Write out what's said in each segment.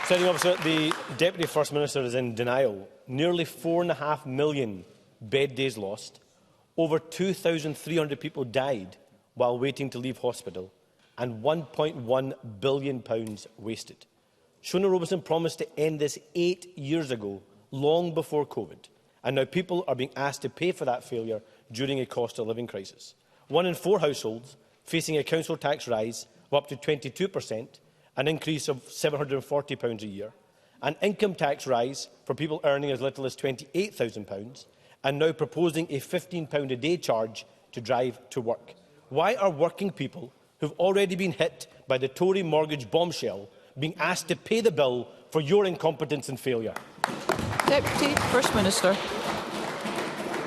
Presiding Officer, the Deputy First Minister is in denial. Nearly 4.5 million bed days lost, over 2,300 people died while waiting to leave hospital, and £1.1 billion wasted. Shona Robison promised to end this 8 years ago, long before COVID, and now people are being asked to pay for that failure during a cost of living crisis. 1 in 4 households facing a council tax rise of up to 22%, an increase of £740 a year, an income tax rise for people earning as little as £28,000, and now proposing a £15 a day charge to drive to work. Why are working people who have already been hit by the Tory mortgage bombshell being asked to pay the bill for your incompetence and failure? Deputy First Minister.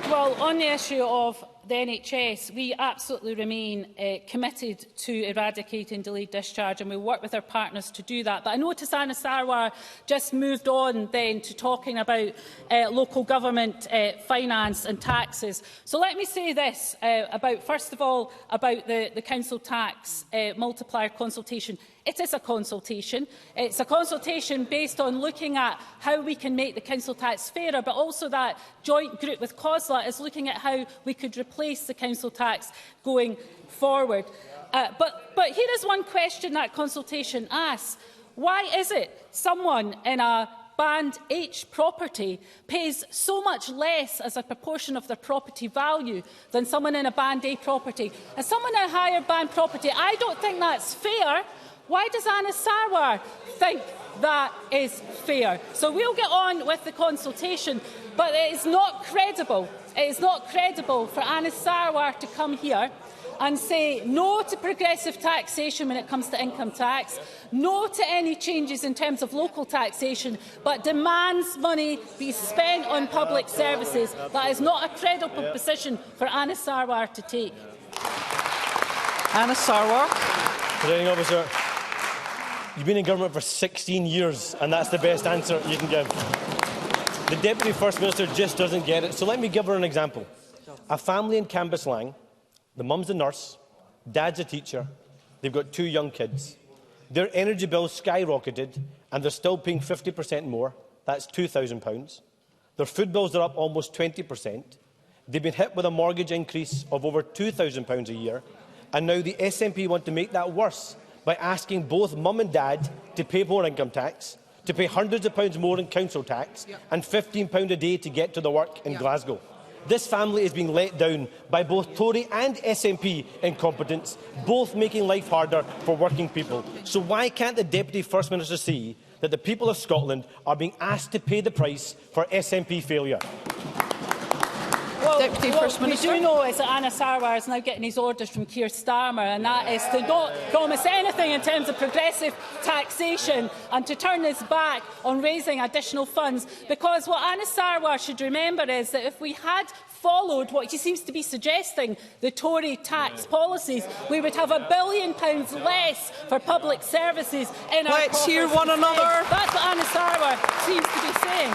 Well, on the issue of the NHS, we absolutely remain committed to eradicating delayed discharge, and we work with our partners to do that. But I notice Anas Sarwar just moved on then to talking about local government finance and taxes. So let me say this about, first of all, about the council tax multiplier consultation. It is a consultation. It's a consultation based on looking at how we can make the council tax fairer, but also that joint group with COSLA is looking at how we could replace the council tax going forward. But here is one question that consultation asks. Why is it someone in a Band H property pays so much less as a proportion of their property value than someone in a Band A property? And someone in a higher band property, I don't think that's fair. Why does Anas Sarwar think that is fair? So we'll get on with the consultation, but it is not credible. It is not credible for Anas Sarwar to come here and say no to progressive taxation when it comes to income tax, no to any changes in terms of local taxation, but demands money be spent on public services. That is not a credible position for Anas Sarwar to take. Anas Sarwar. Presiding Officer, you've been in government for 16 years, and that's the best answer you can give. The Deputy First Minister just doesn't get it. So let me give her an example. A family in Cambuslang, the mum's a nurse, dad's a teacher, they've got 2 young kids. Their energy bills skyrocketed, and they're still paying 50% more. That's £2,000. Their food bills are up almost 20%. They've been hit with a mortgage increase of over £2,000 a year, and now the SNP want to make that worse by asking both mum and dad to pay more income tax, to pay hundreds of pounds more in council tax, and £15 a day to get to the work in Glasgow. This family is being let down by both Tory and SNP incompetence, both making life harder for working people. So why can't the Deputy First Minister see that the people of Scotland are being asked to pay the price for SNP failure? Deputy First Minister. We do know is that Anas Sarwar is now getting his orders from Keir Starmer, and that is to not promise anything in terms of progressive taxation and to turn his back on raising additional funds. Because what Anas Sarwar should remember is that if we had followed what he seems to be suggesting, the Tory tax policies, we would have £1 billion less for public services in our Let's hear one another. That's what Anas Sarwar seems to be saying.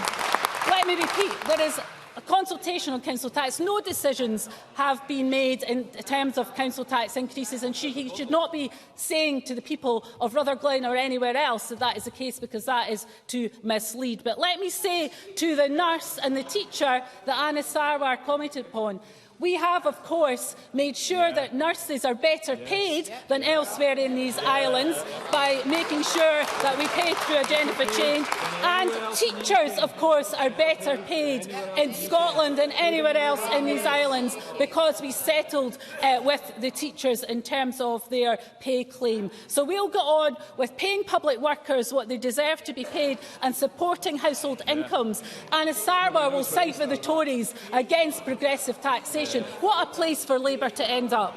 Let me repeat, there is a consultation on council tax. No decisions have been made in terms of council tax increases, and he should not be saying to the people of Rutherglen or anywhere else that that is the case, because that is to mislead. But let me say to the nurse and the teacher that Anas Sarwar commented upon, we have, of course, made sure that nurses are better paid than elsewhere in these islands by making sure that we pay through agenda for change. And teachers, of course, are better paid in Scotland than anywhere else in these islands because we settled with the teachers in terms of their pay claim. So we'll go on with paying public workers what they deserve to be paid and supporting household incomes. Anas Sarwar will side with the Tories against progressive taxation. What a place for Labour to end up.